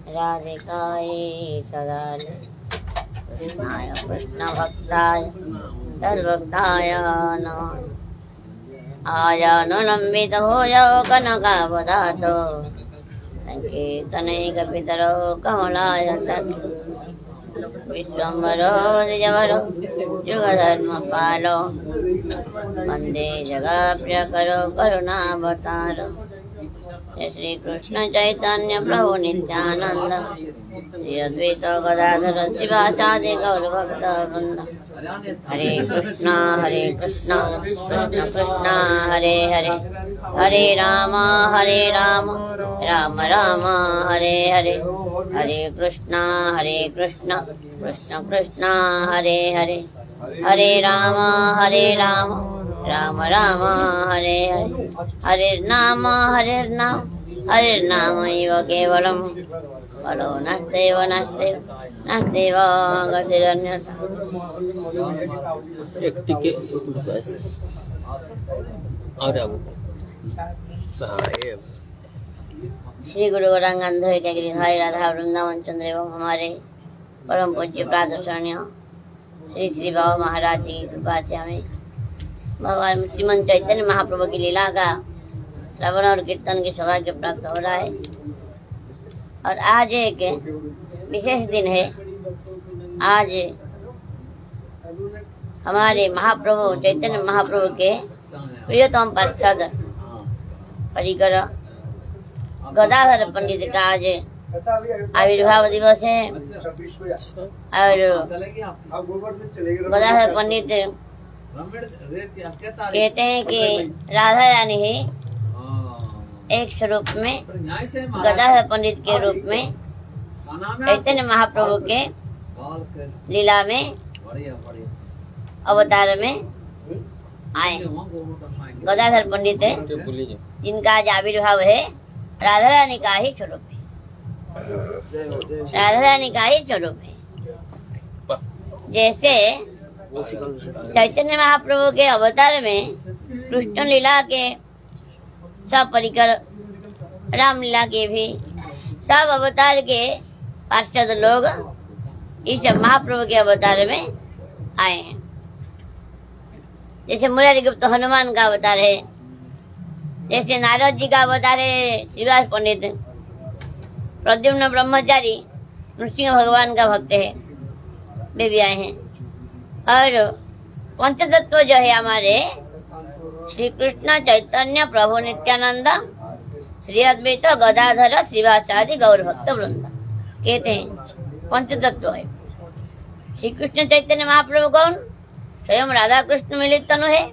राधिकाय सदाय कृष्णाय कृष्ण भक्ताय तद्भक्ताय नमः। आजानुलम्बित भुजौ कनकावदातो संकीर्तनैकपितरौ कमलायताक्षौ विश्वम्भरो द्विजवरो युगधर्मपालो वन्दे जगत्प्रियकरो करुणावतारो। श्री कृष्ण चैतन्य प्रभु नित्यानंद श्री अद्वैत गदाधर शिवाचार्य गौर भक्त वृंद। हरे कृष्णा कृष्ण कृष्ण हरे हरे, हरे राम राम राम हरे हरे। हरे कृष्णा कृष्ण कृष्ण हरे हरे, हरे राम राम राम हरे हरे। हरे नाम एव केवलम फलो नास्त्येव गतिरन्यथा। एक टिके बस और अब ये श्री गुरु गौरांगधर के गिरिधारी राधा वृंदावन चंद्र एवं हमारे परम पूज्य प्रातःस्मरणीय श्री श्री बाबा महाराज जी की कृपा से हमें भगवान श्रीमंत चैतन्य महाप्रभु की लीला का श्रवण और कीर्तन की सौभाग्य प्राप्त हो रहा है। और आज एक विशेष दिन है। आज हमारे महाप्रभु चैतन्य महाप्रभु के प्रियतम पार्षद परिकर गदाधर पंडित का आज आविर्भाव दिवस है। और गदाधर पंडित कहते हैं कि राधा रानी ही एक स्वरूप में गदाधर पंडित के रूप में चैतन्य महाप्रभु के लीला में अवतार में आए। गदाधर पंडित जिनका आज आविर्भाव है राधा रानी का ही स्वरूप है, राधा रानी का ही स्वरूप है। जैसे चैतन्य महाप्रभु के अवतार में कृष्ण लीला के सब परिकर, रामलीला के भी सब अवतार के पार्षद लोग इस महाप्रभु के अवतार में आए हैं। जैसे मुरारी गुप्त हनुमान का अवतार है, जैसे नारद जी का अवतार है श्रीवास पंडित, प्रद्युम्न ब्रह्मचारी नृसिंह भगवान का भक्त है, वे भी आए हैं। और पंचतत्व जो है हमारे श्री कृष्ण चैतन्य प्रभु नित्यानंद श्री अद्वैत गदाधर श्रीवासादि गौर भक्त वृंद कहते हैं पंचतत्व है। श्री कृष्ण चैतन्य महाप्रभु कौन? स्वयं राधा कृष्ण मिलित तनु है।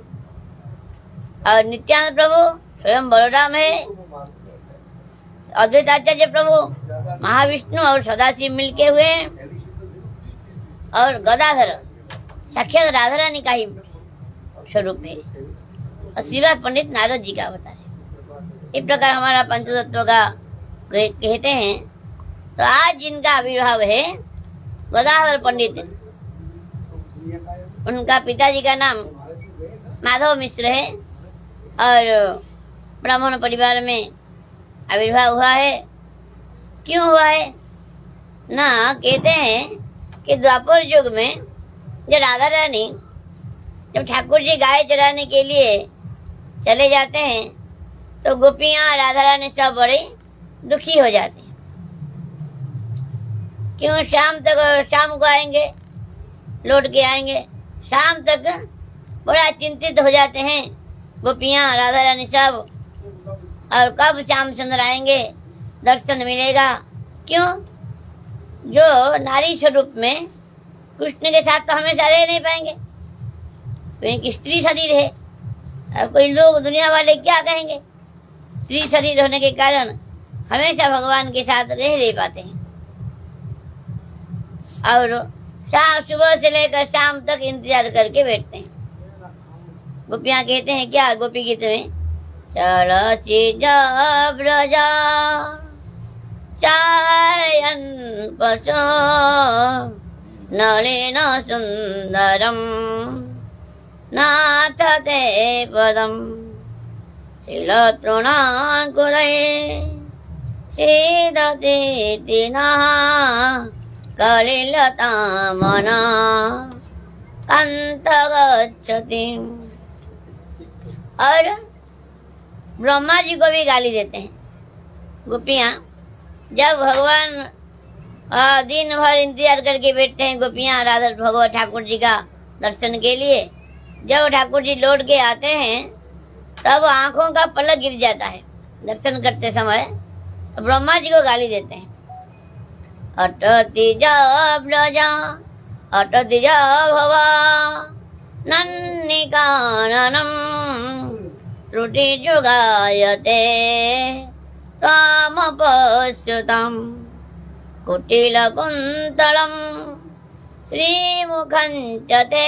और नित्यानंद प्रभु स्वयं बलराम है। अद्वैताचार्य प्रभु महाविष्णु और सदाशिव मिलके हुए हैं। और गदाधर साक्षात राधा रानी का ही स्वरूप है। और श्रीवास पंडित नारद जी का अवतार है। इस प्रकार हमारा पंचतत्व का कहते हैं। तो आज जिनका आविर्भाव है गदाधर पंडित, उनका पिताजी का नाम माधव मिश्र है और ब्राह्मण परिवार में आविर्भाव हुआ है। क्यों हुआ है ना, कहते हैं कि द्वापर युग में जब राधा रानी जब ठाकुर जी गाय चराने के लिए चले जाते हैं तो गोपियां राधा रानी सब बड़े दुखी हो जाते हैं। क्यों? शाम को आएंगे, लौट के आएंगे, शाम तक बड़ा चिंतित हो जाते हैं गोपियां राधा रानी सब। और कब श्यामचंद्र आएंगे, दर्शन मिलेगा। क्यों? जो नारी स्वरूप में कृष्ण के साथ तो हमेशा रह नहीं पाएंगे, क्योंकि स्त्री शरीर है। अब कोई लोग दुनिया वाले क्या कहेंगे? स्त्री शरीर होने के कारण हमेशा भगवान के साथ रह नहीं पाते हैं। और सुबह से लेकर शाम तक इंतजार करके बैठते हैं। गोपियां कहते हैं क्या गोपी गीत में, चलो चीजा ब्रजा चारयन पशो नलिन सुंदरम नाथ ते पदम तिल तृणाकुले सीदते तिनः कलिलतामना कांतगच्छति। और ब्रह्मा जी को भी गाली देते हैं गोपियाँ। जब भगवान दिन भर इंतजार करके बैठते हैं गोपियाँ राधा भगवान ठाकुर जी का दर्शन के लिए, जब ठाकुर जी लौट के आते हैं तब आंखों का पलक गिर जाता है दर्शन करते समय, तो ब्रह्मा जी को गाली देते हैं। अटति जा ब्रजा अटति जा भवा नन्निकाननम त्रुटि जुगायते त्वामपश्युतम् कुटिलकुन्तलम् श्रीमुखं च ते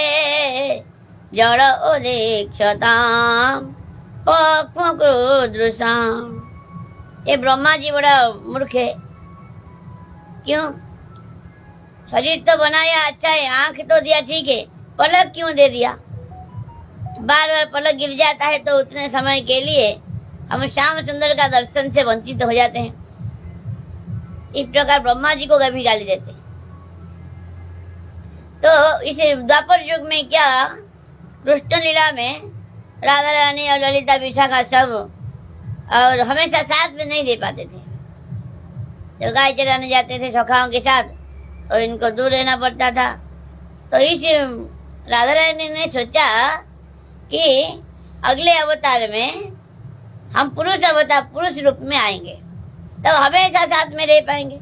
जड़ उदीक्षताम् पक्वकृदृशाम्। ये ब्रह्मा जी बड़ा मूर्ख है। क्यों? शरीर तो बनाया अच्छा है, आंख तो दिया ठीक है, पलक क्यों दे दिया? बार बार पलक गिर जाता है तो उतने समय के लिए हम श्याम सुंदर का दर्शन से वंचित हो जाते हैं। इस प्रकार ब्रह्मा जी को कभी गाली देते हैं। तो इस द्वापर युग में क्या कृष्ण लीला में राधा रानी और ललिता विशाखा सब और हमेशा साथ में नहीं रह पाते थे। जब गाय चराने जाते थे सखाओं के साथ तो इनको दूर रहना पड़ता था। तो इस राधा रानी ने सोचा कि अगले अवतार में हम पुरुष रूप में आएंगे, तब हमेशा साथ में रह पाएंगे,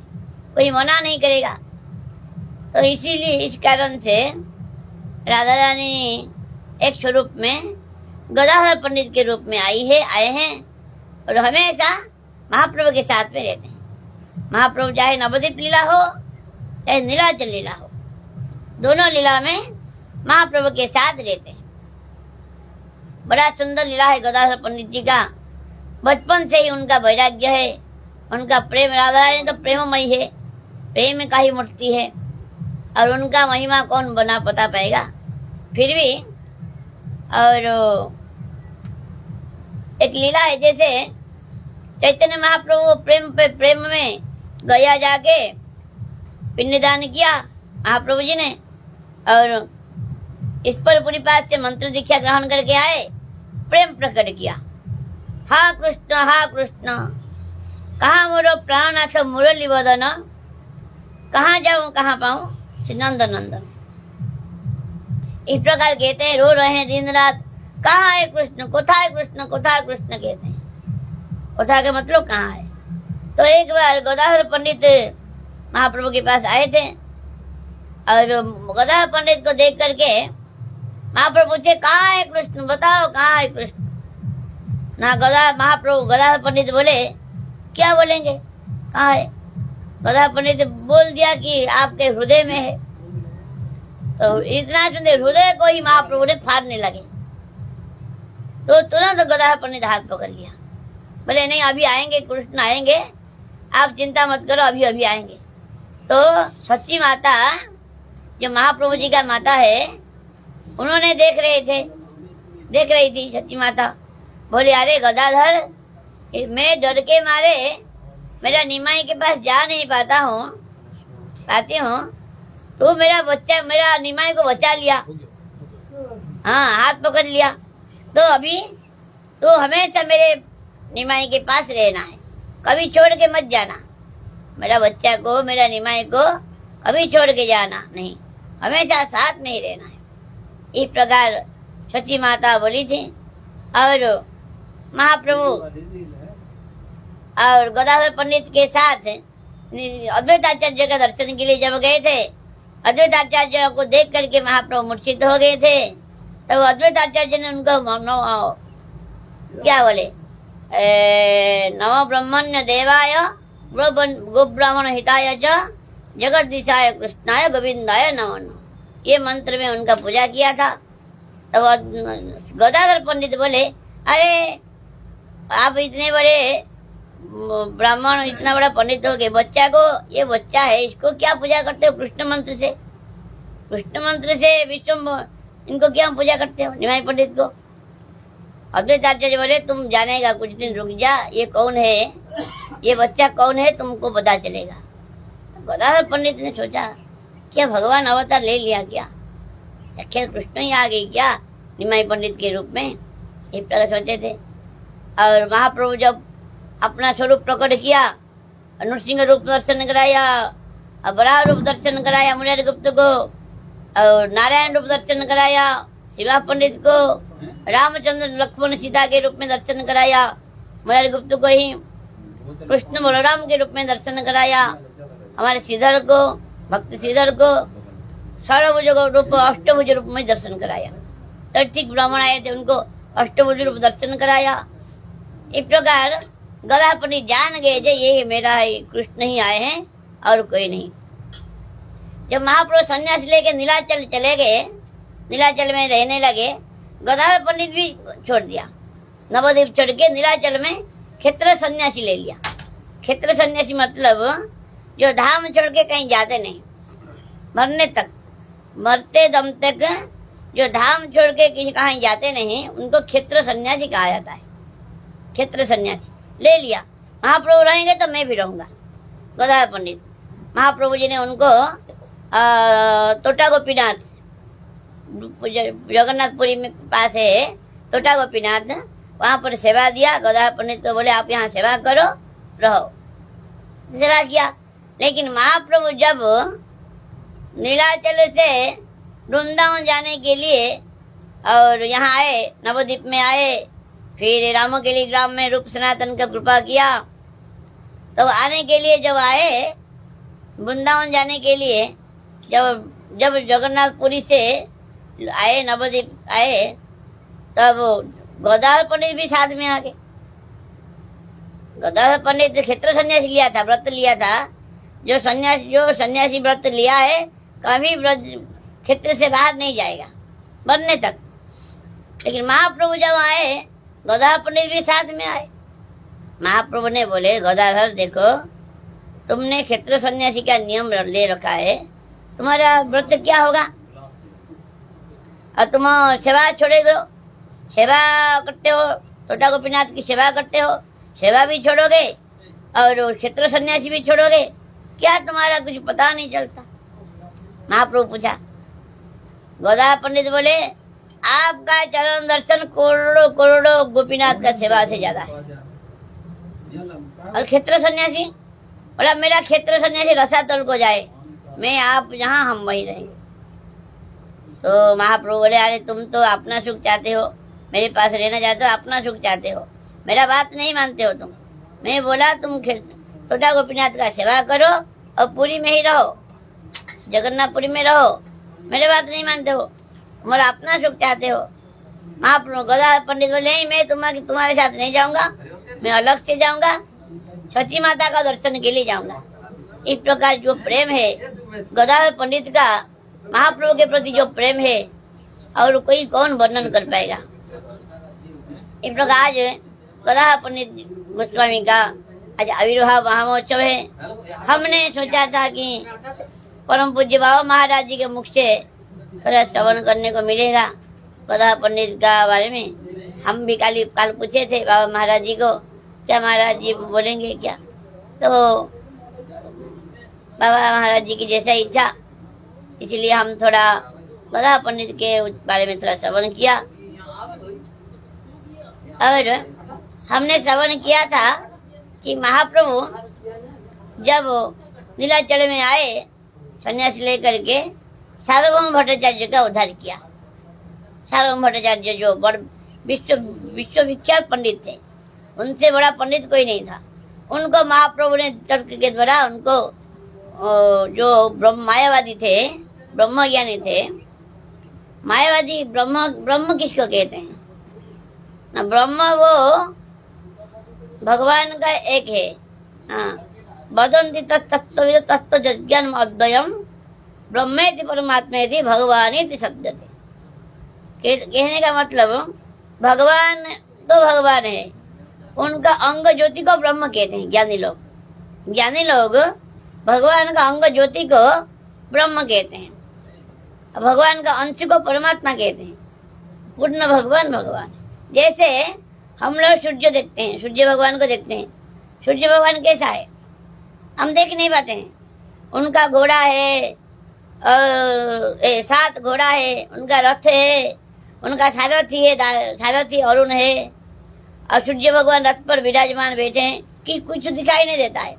कोई मना नहीं करेगा। तो इसीलिए इस कारण से राधा रानी एक स्वरूप में गदाधर पंडित के रूप में आए हैं और हमेशा महाप्रभु के साथ में रहते हैं। महाप्रभु चाहे नवद्वीप लीला हो चाहे नीलाचल लीला हो, दोनों लीला में महाप्रभु के साथ रहते हैं। बड़ा सुंदर लीला है गदाधर पंडित जी का। बचपन से ही उनका वैराग्य है, उनका प्रेम। राधा रानी तो प्रेममयी है, प्रेम का ही मूर्ति है और उनका महिमा कौन बना पता पाएगा। फिर भी और एक लीला है, जैसे चैतन्य महाप्रभु प्रेम पे प्रेम में गया जाके पिंडदान किया महाप्रभु जी ने और इस पर पूरी पास से मंत्र दीक्षा ग्रहण करके आए, प्रेम प्रकट किया। हा कृष्ण कहाँ मोरो प्राणनाथ मुरली बदन, कहाँ जाऊं कहाँ पाऊं श्री नंदन नंदन। इस प्रकार कहते हैं, रो रहे हैं दिन रात, कहाँ है कृष्ण, कोथा है कृष्ण, कोथा है कृष्ण कहते हैं। कोथा का मतलब कहाँ है। तो एक बार गदाधर पंडित महाप्रभु के पास आए थे और गदाधर पंडित को देख करके महाप्रभु पूछे, कहाँ है कृष्ण, बताओ कहाँ है कृष्ण। ना गदाधर पंडित बोले, क्या बोलेंगे, कहाँ है। गदाधर पंडित बोल दिया कि आपके हृदय में है। तो इतना सुनते हृदय को ही महाप्रभु ने फाड़ने लगे। तो तुरंत गदाधर पंडित हाथ पकड़ लिया, बोले नहीं अभी आएंगे, कृष्ण आएंगे, आप चिंता मत करो, अभी अभी आएंगे। तो सच्ची माता जो महाप्रभु जी का माता है, उन्होंने देख रही थी सच्ची माता। बोले, अरे गदाधर, मैं डर के मारे मेरा निमाई के पास जा नहीं पाती हूँ, तो मेरा निमाई को बचा लिया, हाँ हाथ पकड़ लिया। तो अभी तो हमेशा मेरे निमाई के पास रहना है, कभी छोड़ के मत जाना। मेरा बच्चा को, मेरा निमाई को कभी छोड़ के जाना नहीं, हमेशा साथ में ही रहना है। इस प्रकार सची माता बोली थी। और महाप्रभु और गदाधर पंडित के साथ अद्वैत आचार्य का दर्शन के लिए जब गए थे, अद्वैत आचार्य को देख करके महाप्रभु मूर्छित हो गए थे। तब अद्वैत आचार्य ने उनको क्या बोले, नमो ब्रह्मण्य देवाय गो ब्राह्मण हिताय च जगत दिशाय कृष्णाय गोविंदाय नमो नमः, ये मंत्र में उनका पूजा किया था। तब गदाधर पंडित बोले, अरे आप इतने बड़े ब्राह्मण, इतना बड़ा पंडित हो गए, बच्चा को, ये बच्चा है, इसको क्या पूजा करते हो कृष्ण मंत्र से, कृष्ण मंत्र से विष्णु, इनको क्या पूजा करते हो निमाई पंडित को। अद्वैत आचार्य बोले तुम जानेगा, कुछ दिन रुक जा, ये कौन है, ये बच्चा कौन है, तुमको पता चलेगा। तो गदाधर पंडित ने सोचा क्या भगवान अवतार ले लिया क्या, साक्षात कृष्ण ही आ गई क्या निमाई पंडित के रूप में, इस प्रकार सोचे थे। और महाप्रभु जब अपना स्वरूप प्रकट किया, नृसिंह रूप दर्शन कराया, बराह रूप दर्शन कराया मुरारी गुप्त को, और नारायण रूप दर्शन कराया शिवा पंडित को, रामचंद्र लक्ष्मण सीता के रूप में दर्शन कराया मुरारी गुप्त को ही, कृष्ण बलराम के रूप में दर्शन कराया हमारे श्रीधर को, भक्त श्रीधर को, षड़भुज रूप अष्टभुज रूप में दर्शन कराया। तर्थिक ब्राह्मण आए थे, उनको अष्टभुज रूप दर्शन कराया। इस प्रकार गदा पंडित जान गए जे ये मेरा है, कृष्ण ही आए हैं और कोई नहीं। जब महाप्रभु संन्यास लेके नीलाचल चले गए, नीलाचल में रहने लगे, गदाधर पंडित भी छोड़ दिया, नवद्वीप छोड़ के नीलाचल में क्षेत्र सन्यासी ले लिया। क्षेत्र सन्यासी मतलब जो धाम छोड़ के कहीं जाते नहीं, मरने तक, मरते दम तक जो धाम छोड़ के कहीं कहीं जाते नहीं, उनको क्षेत्र सन्यासी कहा जाता है। क्षेत्र सन्यासी ले लिया, महाप्रभु रहेंगे तो मैं भी रहूंगा। गदाधर पंडित महाप्रभु जी ने उनको तोटा गोपीनाथ, जगन्नाथपुरी में पास है तोटा गोपीनाथ, वहां पर सेवा दिया। गदाधर पंडित को बोले आप यहाँ सेवा करो, रहो, सेवा किया। लेकिन महाप्रभु जब नीलाचल से वृंदावन जाने के लिए और यहाँ आए, नवद्वीप में आए, फिर रामकेली ग्राम में रूप सनातन का कृपा किया, तो आने के लिए जब आए वृंदावन जाने के लिए, जब जगन्नाथपुरी से आए, नवद्वीप आए, तब गदाधर पंडित भी साथ में आ गए। गदाधर पंडित ने क्षेत्र सन्यासी लिया था, व्रत लिया था। जो सन्यासी व्रत लिया है कभी व्रत क्षेत्र से बाहर नहीं जाएगा मरने तक। लेकिन महाप्रभु जब आए, गदाधर पंडित भी साथ में आए। महाप्रभु ने बोले गदाधर देखो, तुमने क्षेत्र सन्यासी का नियम ले रखा है, तुम्हारा व्रत क्या होगा, और तुम सेवा छोड़ोगे, सेवा करते हो, तोटा गोपीनाथ की सेवा करते हो, सेवा भी छोड़ोगे और क्षेत्र सन्यासी भी छोड़ोगे, क्या तुम्हारा कुछ पता नहीं चलता। महाप्रभु पूछा, गदाधर पंडित बोले आपका चरण दर्शन करोड़ों करोड़ों गोपीनाथ का सेवा से ज्यादा है। और क्षेत्र सन्यासी बोला मेरा क्षेत्र सन्यासी रसातल को जाए, मैं आप जहाँ हम वहीं रहेंगे। तो महाप्रभु बोले अरे तुम तो अपना सुख चाहते हो, मेरे पास रहना चाहते हो, अपना सुख चाहते हो, मेरा बात नहीं मानते हो तुम। मैं बोला तुम छोटा गोपीनाथ का सेवा करो और पुरी में ही रहो, जगन्नाथपुरी में रहो, मेरे बात नहीं मानते हो, तुम्हारा अपना सुख चाहते हो। महाप्रभु गदाधर पंडित बोले नहीं, मैं तुम्हारे साथ नहीं जाऊंगा, मैं अलग से जाऊंगा, सची माता का दर्शन के लिए जाऊंगा। इस प्रकार जो प्रेम है गदाधर पंडित का महाप्रभु के प्रति, जो प्रेम है और कोई कौन वर्णन कर पाएगा। इस प्रकार आज गदाधर पंडित गोस्वामी का आज आविर्भाव महामहोत्सव है। हमने सोचा था कि परम पूज्य बाबा महाराज जी के मुख से थोड़ा श्रवण करने को मिलेगा गदाधर पंडित का बारे में। हम भी काल पूछे थे बाबा महाराज जी को, क्या महाराज जी बोलेंगे क्या, तो बाबा महाराज जी की जैसा इच्छा, इसलिए हम थोड़ा गदाधर पंडित के बारे में थोड़ा श्रवण किया। और हमने श्रवण किया था कि महाप्रभु जब नीलाचल में आए संन्यास लेकर के, सार्वभौम भट्टाचार्य का उद्धार किया। सार्वभौम भट्टाचार्य जो विश्व विख्यात पंडित थे, उनसे बड़ा पंडित कोई नहीं था। उनको महाप्रभु ने तर्क के द्वारा, उनको जो मायावादी थे, ब्रह्मज्ञानी थे, मायावादी ब्रह्म किसको कहते हैं ना, ब्रह्म वो भगवान का एक है। हाँ, वदन्ति तत्व ज्ञान अद्वयम ब्रह्मेति परमात्मेति भगवानेति शब्दते। कहने का मतलब भगवान तो भगवान है, उनका अंग ज्योति को ब्रह्म कहते हैं ज्ञानी लोग। ज्ञानी लोग भगवान का अंग ज्योति को ब्रह्म कहते हैं, भगवान का अंश को परमात्मा कहते हैं। पूर्ण भगवान भगवान। जैसे हम लोग सूर्य देखते हैं, सूर्य भगवान को देखते हैं, सूर्य भगवान कैसा है हम देख नहीं पाते हैं। उनका घोड़ा है और 7 घोड़ा है, उनका रथ है, उनका सारथी है, सारथी अरुण है, और सूर्य भगवान रथ पर विराजमान बैठे हैं कि कुछ दिखाई नहीं देता है।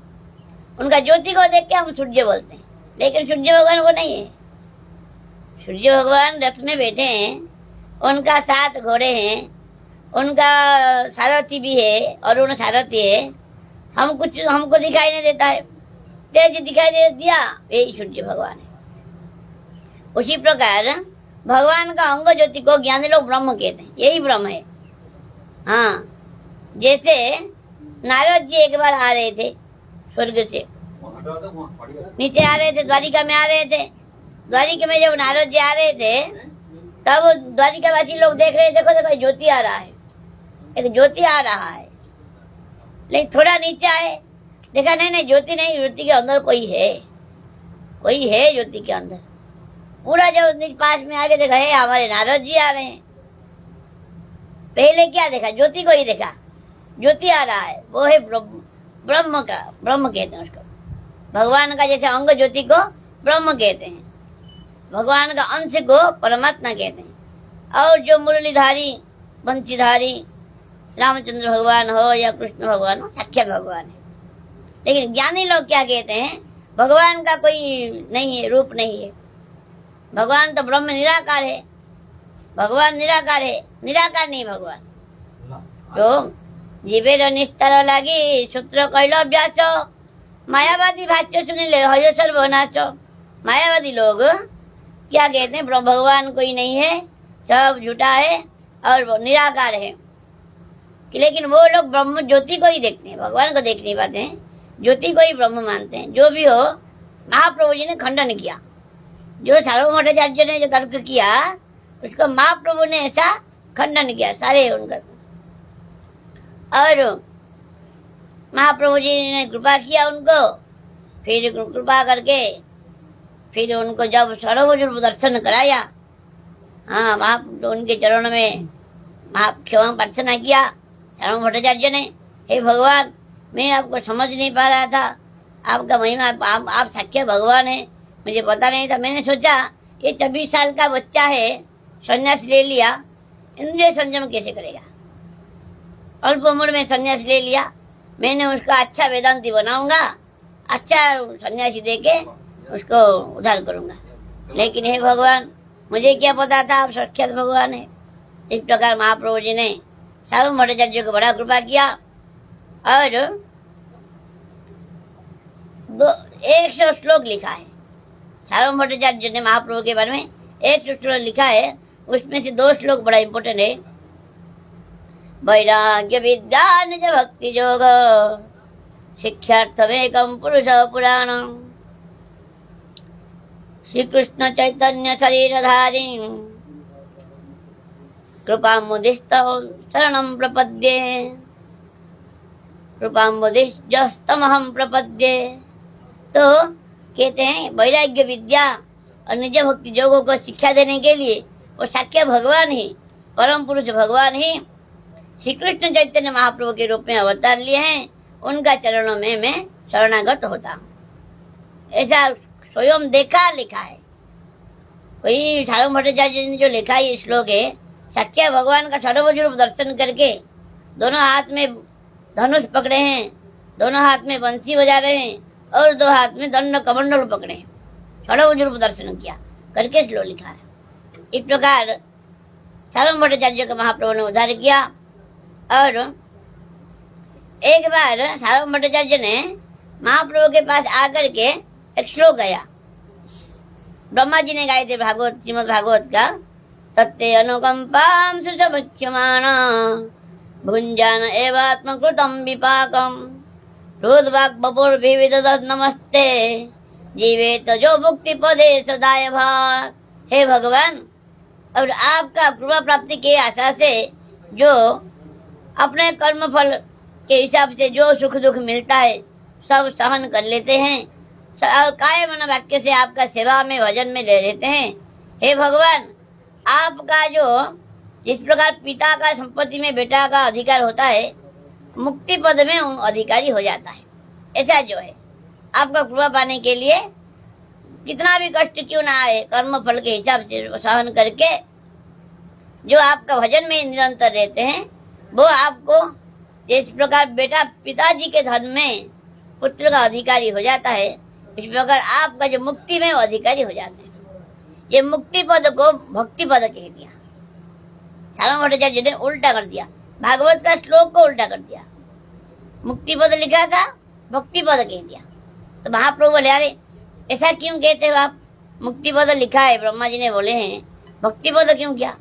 उनका ज्योति को देख के हम सूर्य बोलते हैं, लेकिन सूर्य भगवान वो नहीं है। सूर्य भगवान रथ में बैठे हैं, उनका 7 घोड़े हैं, उनका सारथी भी है, अरुण सारथी है, हमको दिखाई नहीं देता है। तेज दिखाई दे दिया, यही सूर्य भगवान है। उसी प्रकार भगवान का अंग ज्योति को ज्ञानी लोग ब्रह्म कहते हैं, यही ब्रह्म है। हाँ, जैसे नारद जी एक बार आ रहे थे स्वर्ग से, नीचे आ रहे थे, द्वारिका में आ रहे थे। द्वारिका में जब नारद जी आ रहे थे तब द्वारिकावासी लोग देख रहे थे, देखो देखो ज्योति आ रहा है, एक ज्योति आ रहा है। लेकिन थोड़ा नीचे आए, देखा नहीं नहीं ज्योति नहीं, ज्योति के अंदर कोई है, कोई है ज्योति के अंदर। पूरा जब पास में आगे देखा है हमारे नारद जी आ रहे हैं। पहले क्या देखा, ज्योति को ही देखा, ज्योति आ रहा है, वो है ब्रह्म का, ब्रह्म कहते हैं उसको। भगवान का जैसे अंग ज्योति को ब्रह्म कहते हैं, भगवान का अंश को परमात्मा कहते हैं। और जो मुरलीधारी बंसीधारी रामचंद्र भगवान हो या कृष्ण भगवान हो, साक्षात भगवान है। लेकिन ज्ञानी लोग क्या कहते हैं, भगवान का कोई नहीं है, रूप नहीं है, भगवान तो ब्रह्म निराकार है, भगवान निराकार है, निराकार नहीं भगवान। तो जीवेर निस्तार लागी सूत्र कैल अभ्यास, मायावादी भाष्य सुनिले हयो सर्वनाश। मायावादी लोग क्या कहते हैं, भगवान कोई नहीं है, सब झूठा है और वो निराकार है। लेकिन वो लोग ब्रह्म ज्योति को ही देखते हैं, भगवान को देख नहीं पाते हैं, ज्योति को ही ब्रह्म मानते हैं। जो भी हो, महाप्रभु जी ने खंडन किया, जो सार्वभौमाचार्य ने जो तर्क किया उसको महाप्रभु ने ऐसा खंडन किया सारे उनका। और महाप्रभु जी ने कृपा किया उनको, फिर कृपा करके फिर उनको जब सर्वभुज दर्शन कराया, हाँ, महाप्रभु उनके चरणों में क्षमा प्रार्थना किया सार्वभौम भट्टाचार्य ने, हे भगवान मैं आपको समझ नहीं पा रहा था, आपका महिमा, आप साक्षात भगवान है, मुझे पता नहीं था। मैंने सोचा ये 24 साल का बच्चा है, संन्यास ले लिया, इंद्रिय संयम कैसे करेगा, अल्प उम्र में संन्यास ले लिया, मैंने उसका अच्छा वेदांती बनाऊंगा, अच्छा सन्यासी देके उसको उद्धार करूंगा। लेकिन हे भगवान, मुझे क्या पता था आप साक्षात भगवान है। इस प्रकार महाप्रभु जी ने सार्वभौम भट्टाचार्य को बड़ा कृपा किया और 100 श्लोक लिखा है। सार्वभौम भट्टाचार्य ने महाप्रभु के बारे में 100 श्लोक लिखा है, उसमें से 2 श्लोक बड़ा इंपोर्टेंट है। वैराग्य विद्या निज भक्ति योग शिक्षार्थमेकं पुरुष पुराणम् श्री कृष्ण चैतन्य शरीरधारी कृपामुदिस्त शरणं प्रपद्ये कृपामुदिस्तमहं प्रपद्ये। तो कहते हैं वैराग्य विद्या और निज भक्ति योगों को शिक्षा देने के लिए वो साक्षात भगवान ही, परम पुरुष भगवान ही श्री कृष्ण चैतन्य महाप्रभु के रूप में अवतार लिए हैं, उनका चरणों में मैं शरणागत होता हूँ। ऐसा स्वयं देखा लिखा है। वही सार्वभौम भट्टाचार्य ने जो लिखा ये श्लोक है, साक्षात भगवान का सर्वभुज रूप दर्शन करके दोनों हाथ में धनुष पकड़े हैं, दोनों हाथ में बंसी बजा रहे हैं और 2 हाथ में दंड कमंडल पकड़े हैं, सर्वभुज रूप दर्शन किया करके श्लोक लिखा है। इस प्रकार सार्वभौम भट्टाचार्य का महाप्रभु ने उद्धार किया। और एक बार सार्वभौम भट्टाचार्य ने महाप्रभु के पास आकर के एक श्लोक गाया, ब्रह्मा जी ने गाए थे भागवत, श्रीमद् भागवत का। तत्ते अनुकंपां सुसमुच्यमान भुंजान एवात्मकृतं विपाकं हृद्वाक् बपुर्भिविदधत् नमस्ते जीवेत जो मुक्ति पदे सदाय भाग। हे भगवान, और आपका कृपा प्राप्ति के आशा से जो अपने कर्म फल के हिसाब से जो सुख दुख मिलता है सब सहन कर लेते हैं और काय मन वाक्य से आपका सेवा में भजन में ले लेते हैं। हे भगवान, आपका जो जिस प्रकार पिता का संपत्ति में बेटा का अधिकार होता है, मुक्ति पद में उन अधिकारी हो जाता है। ऐसा जो है आपका कृपा पाने के लिए कितना भी कष्ट क्यों ना आए, कर्म फल के हिसाब से सहन करके जो आपका भजन में निरंतर रहते हैं, वो आपको जिस प्रकार बेटा पिताजी के धन में पुत्र का अधिकारी हो जाता है, इस प्रकार आपका जो मुक्ति में वो अधिकारी हो जाता है। ये मुक्ति पद को भक्ति पद कह दिया। सारण भट्टाचार्य ने उल्टा कर दिया, भागवत का श्लोक को उल्टा कर दिया। मुक्ति पद लिखा था, भक्ति पद कह दिया। तो महाप्रभु बोले अरे ऐसा क्यों कहते हो आप, मुक्ति पद लिखा है, ब्रह्मा जी ने बोले हैं, भक्ति पद क्यों किया?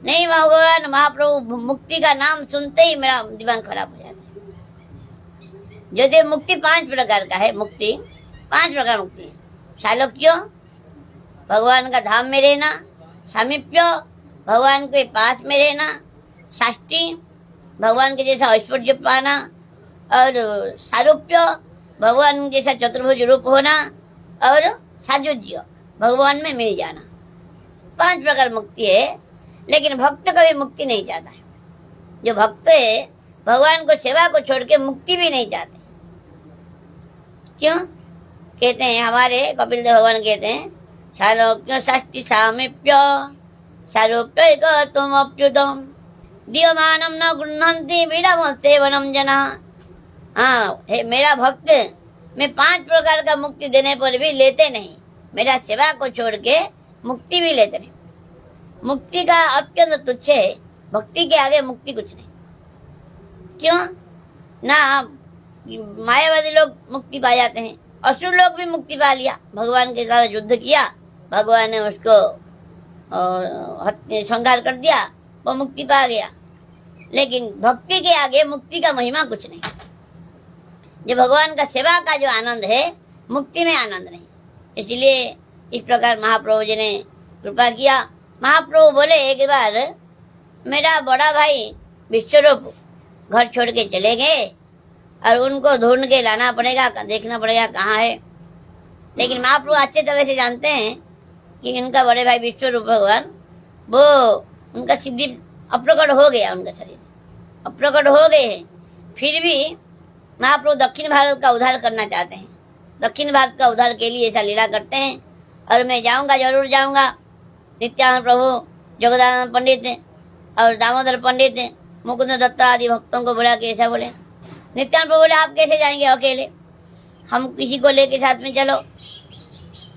नहीं भगवान महाप्रभु, मुक्ति का नाम सुनते ही मेरा दिमाग खराब हो जाता है। यदि मुक्ति 5 प्रकार का है, मुक्ति 5 प्रकार मुक्ति है। शालोक्य, भगवान का धाम में रहना, सामीप्य, भगवान के पास में रहना, साष्टी, भगवान के जैसा ऐश्वर्य पाना, और सारूप्य, भगवान जैसा चतुर्भुज रूप होना, और साजुज्य, भगवान में मिल जाना। 5 प्रकार मुक्ति है। लेकिन भक्त कभी मुक्ति नहीं चाहता है। जो भक्त है भगवान को सेवा को छोड़ के मुक्ति भी नहीं चाहते। क्यों कहते हैं? हमारे कपिल देव भगवान कहते हैं शालोक्य षष्टि सामीप्य सारूप्य तुम अप्युतम दीयमानम न गृह्णन्ति विरम सेवनम जना। हाँ हे मेरा भक्त, मैं 5 प्रकार का मुक्ति देने पर भी लेते नहीं, मेरा सेवा को छोड़ के मुक्ति भी लेते नहीं। मुक्ति का अत्यंत तुच्छ है, भक्ति के आगे मुक्ति कुछ नहीं। क्यों ना? मायावादी लोग मुक्ति पा जाते हैं, असुर लोग भी मुक्ति पा लिया, भगवान के साथ युद्ध किया, भगवान ने उसको संहार कर दिया, वो मुक्ति पा गया। लेकिन भक्ति के आगे मुक्ति का महिमा कुछ नहीं। जो भगवान का सेवा का जो आनंद है, मुक्ति में आनंद नहीं। इसलिए इस प्रकार महाप्रभु जी ने कृपा किया। महाप्रभु बोले एक बार मेरा बड़ा भाई विश्वरूप घर छोड़ के चले गए और उनको ढूंढ के लाना पड़ेगा, देखना पड़ेगा कहाँ है। लेकिन महाप्रभु अच्छे तरह से जानते हैं कि उनका बड़े भाई विश्वरूप भगवान, वो उनका सिद्धि अप्रकट हो गया, उनका शरीर अप्रकट हो गए हैं। फिर भी महाप्रभु दक्षिण भारत का उद्धार करना चाहते हैं। दक्षिण भारत का उद्धार के लिए ऐसा लीला करते हैं। और मैं जाऊंगा, जरूर जाऊंगा। नित्यानंद प्रभु, जगदानंद पंडित और दामोदर पंडित, मुकुंद दत्ता आदि भक्तों को बोला कि ऐसा बोले। नित्यानंद प्रभु बोले आप कैसे जाएंगे अकेले, हम किसी को लेके साथ में चलो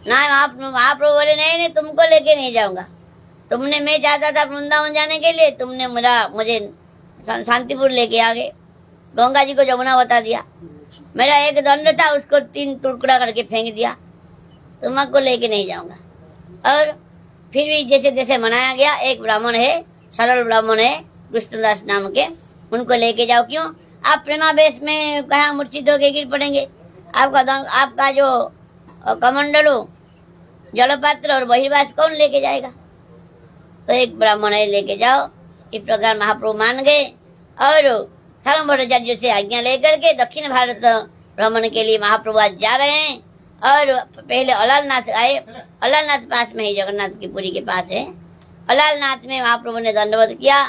ना। महाप्रभु बोले नहीं तुमको लेके नहीं जाऊंगा। तुमने, मैं चाहता था वृंदावन जाने के लिए, तुमने मुझे शांतिपुर लेके आ गए, गंगा जी को जमुना बता दिया। मेरा एक दंड था, उसको 3 टुकड़ा करके फेंक दिया। तुमको लेके नहीं जाऊंगा। और फिर भी जैसे जैसे मनाया गया, एक ब्राह्मण है, सरल ब्राह्मण है कृष्णदास नाम के, उनको लेके जाओ। क्यों? आप प्रेमावेश में कहाँ मूर्छित होके गिर पड़ेंगे। आपका जो कमंडलू, जलपात्र और बहिर्वास कौन लेके जाएगा? तो एक ब्राह्मण है, लेके जाओ। इस प्रकार महाप्रभु मान गए और सारण भट्टाचार्य से आज्ञा लेकर के दक्षिण भारत भ्रमण के लिए महाप्रभु आज जा रहे हैं। और पहले अलालनाथ आए। अलालनाथ पास में ही, जगन्नाथ की पुरी के पास है। अलालनाथ में महाप्रभु ने दंडवत किया,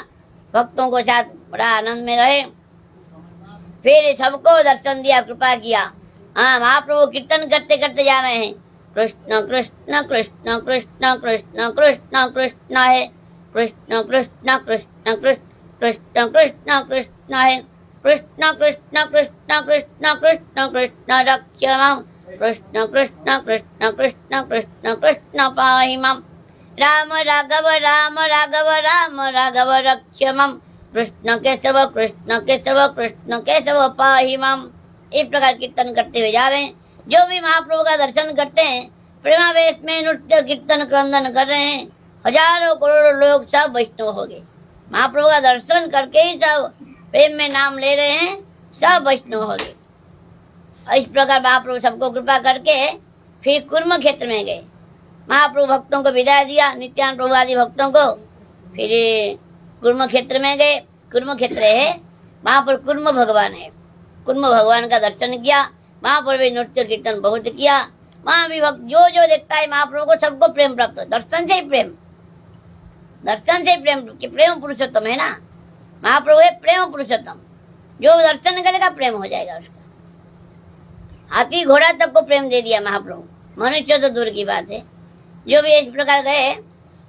भक्तों को साथ बड़ा आनंद में रहे। फिर सबको दर्शन दिया, कृपा किया। हाँ, महाप्रभु कीर्तन करते करते जा रहे हैं, कृष्ण कृष्ण कृष्ण कृष्ण कृष्ण कृष्ण कृष्ण है, कृष्ण कृष्ण कृष्ण कृष्ण कृष्ण कृष्ण है, कृष्ण कृष्ण कृष्ण कृष्ण कृष्ण कृष्ण रक्ष मां, कृष्ण कृष्ण कृष्ण कृष्ण कृष्ण कृष्ण पाहि मां, राम राघव राम राघव राम राघव रक्ष मां, कृष्ण केशव कृष्ण केशव कृष्ण केशव पाहि मां। इस प्रकार कीर्तन करते हुए जा रहे हैं। जो भी महाप्रभु का दर्शन करते हैं, प्रेमावेश में नृत्य क्रंदन क्रंदन कर रहे हैं। हजारों करोड़ों लोग सब वैष्णव हो गए। महाप्रभु का दर्शन करके ही सब प्रेम में नाम ले रहे हैं, सब वैष्णव हो गए। इस प्रकार महाप्रभु सबको कृपा करके फिर कुर्म क्षेत्र में गए। महाप्रभु भक्तों को विदाई दिया, नित्यानंद प्रभु आदि भक्तों को। फिर कुर्म क्षेत्र में गए। कुर्म क्षेत्र है, वहां पर कुर्म भगवान है। कुर्म भगवान का दर्शन किया। वहां पर भी नृत्य कीर्तन बहुत किया। वहां भी भक्त जो जो देखता है महाप्रभु को, सबको प्रेम प्राप्त हो, दर्शन से ही प्रेम। दर्शन से प्रेम, कि प्रेम पुरुषोत्तम है ना, महाप्रभु है प्रेम पुरुषोत्तम। जो दर्शन करेगा प्रेम हो जाएगा उसका। हाथी घोड़ा तक को प्रेम दे दिया महाप्रभु, मनुष्य तो दूर की बात है। जो भी इस प्रकार गए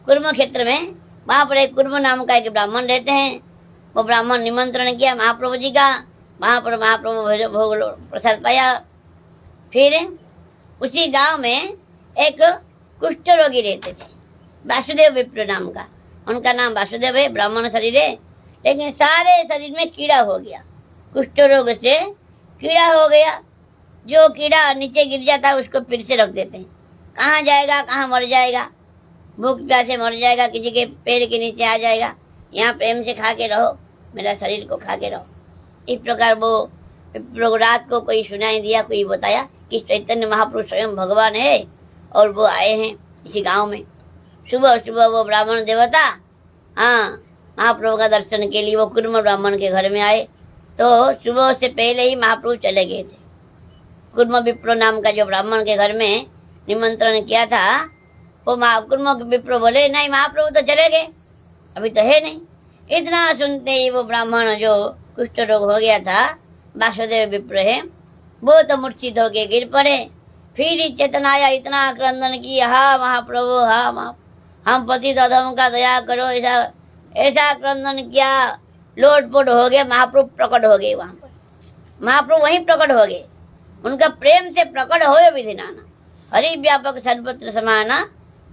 कुर्म क्षेत्र में, वहां पर एक कुर्म नाम का एक ब्राह्मण रहते हैं। वो ब्राह्मण निमंत्रण किया महाप्रभु जी का, वहां पर महाप्रभु भोग प्रसाद पाया। फिर उसी गांव में एक कुष्ठ रोगी रहते थे, वासुदेव विप्र नाम का। उनका नाम वासुदेव है, ब्राह्मण शरीर है, लेकिन सारे शरीर में कीड़ा हो गया। कुष्ठ रोग से कीड़ा हो गया। जो कीड़ा नीचे गिर जाता है उसको फिर से रख देते हैं। कहाँ जाएगा, कहाँ मर जाएगा, भूख प्यासे मर जाएगा, किसी के पैर के नीचे आ जाएगा। यहाँ प्रेम से खा के रहो, मेरा शरीर को खा के रहो। इस प्रकार वो रात को कोई सुनाई दिया, कोई बताया कि चैतन्य महापुरुष स्वयं भगवान है और वो आए हैं इसी गांव में। सुबह सुबह वो ब्राह्मण देवता महाप्रभु का दर्शन के लिए वो कुर्म ब्राह्मण के घर में आए। तो सुबह से पहले ही महाप्रभु चले गए थे। कुर्म विप्रो नाम का जो ब्राह्मण के घर में निमंत्रण किया था, वो कुर्म विप्रो बोले नहीं, महाप्रभु तो चले गए, अभी तो है नहीं। इतना सुनते ही वो ब्राह्मण जो कुष्ठ रोग हो गया था, वासुदेव विप्र है, वो तो मूर्छित होके गिर पड़े। फिर चेतन आया, इतना क्रंदन किया, हा महाप्रभु, हा हम पतित अधम का दया करो, ऐसा क्रंदन किया, लोटपोट हो गया। महाप्रभु प्रकट हो गए वहां पर, महाप्रभु वहीं प्रकट हो गए। उनका प्रेम से प्रकट होय विधि नाना, हरि व्यापक सर्वत्र समाना,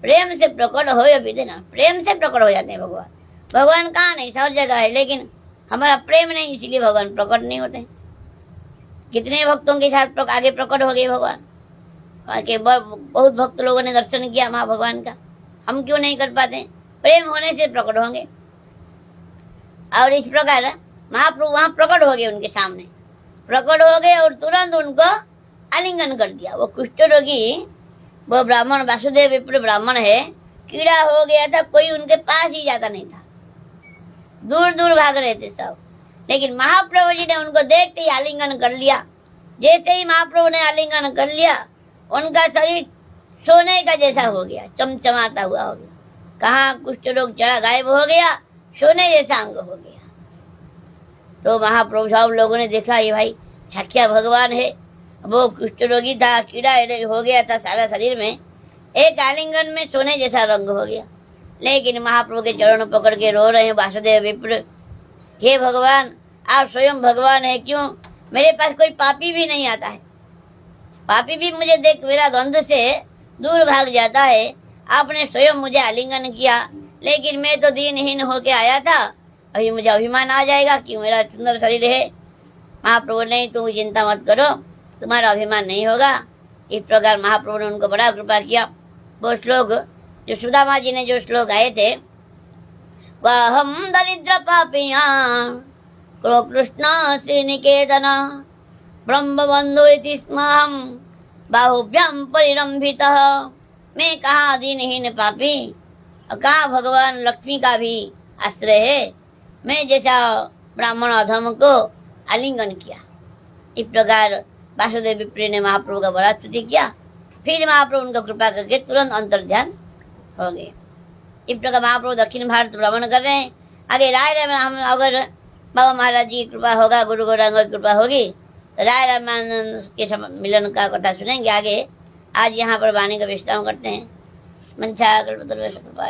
प्रेम से प्रकट होय विधि नाना। प्रेम से प्रकट हो जाते हैं भगवान। भगवान कहाँ नहीं, सब जगह है, लेकिन हमारा प्रेम नहीं, इसलिए भगवान प्रकट नहीं होते। कितने भक्तों के साथ आगे प्रकट हो गए भगवान के। बहुत भक्त लोगों ने दर्शन किया महा भगवान का, हम क्यों नहीं कर पाते? प्रेम होने से प्रकट होंगे। और इस प्रकार महाप्रभु वहां प्रकट हो गए, उनके सामने प्रकट हो गए और तुरंत उनको आलिंगन कर दिया। वो कुष्ठ रोगी, वो ब्राह्मण वासुदेव विप्र ब्राह्मण है, कीड़ा हो गया था, कोई उनके पास ही जाता नहीं था, दूर दूर भाग रहे थे सब। लेकिन महाप्रभु जी ने उनको देखते ही आलिंगन कर लिया। जैसे ही महाप्रभु ने आलिंगन कर लिया, उनका शरीर सोने का जैसा हो गया, चमचमाता हुआ हो गया। कहाँ कुष्ठ रोग चढ़ा गायब हो गया, सोने जैसा अंग हो गया। तो महाप्रभु सब लोगों ने देखा, ये भाई साक्षात भगवान है। वो कुष्ठ रोगी था, कीड़ा हो गया था सारा शरीर में, एक आलिंगन में सोने जैसा रंग हो गया। लेकिन महाप्रभु के चरणों पकड़ के रो रहे हैं वासुदेव विप्र, हे भगवान आप स्वयं भगवान है, क्यों मेरे पास कोई पापी भी नहीं आता है, पापी भी मुझे देख मेरा द्वंद्व से दूर भाग जाता है। आपने स्वयं मुझे आलिंगन किया, लेकिन मैं तो दीनहीन होके आया था, अभी मुझे अभिमान आ जाएगा कि मेरा सुंदर शरीर है। महाप्रभु नहीं, तुम चिंता मत करो, तुम्हारा अभिमान नहीं होगा। इस प्रकार महाप्रभु ने उनको बड़ा कृपा किया। वो श्लोक जो सुदामा जी ने जो श्लोक गाए थे, वह हम दरिद्र पापिया कृष्ण श्री निकेतन ब्रह्म बंधु इति स्म हम बाहुभ्याम परिरंभितः। मैं कहाँ दीनहीन पापी और कहाँ भगवान लक्ष्मी का भी आश्रय है। मैं जैसा ब्राह्मण अधम को आलिंगन किया। इस प्रकार वासुदेव विप्र ने महाप्रभु का बड़ा स्तुति किया। फिर महाप्रभु उनका कृपा करके तुरंत अंतर्ध्यान हो गए। इस प्रकार महाप्रभु दक्षिण भारत भ्रमण कर रहे हैं। आगे राय हम अगर बाबा महाराज जी की कृपा होगा, गुरु गौरांग की कृपा होगी, तो राय रामानंद के मिलन का कथा सुनेंगे आगे। आज यहाँ पर वाणी का विश्राम करते हैं। मंशा कृपा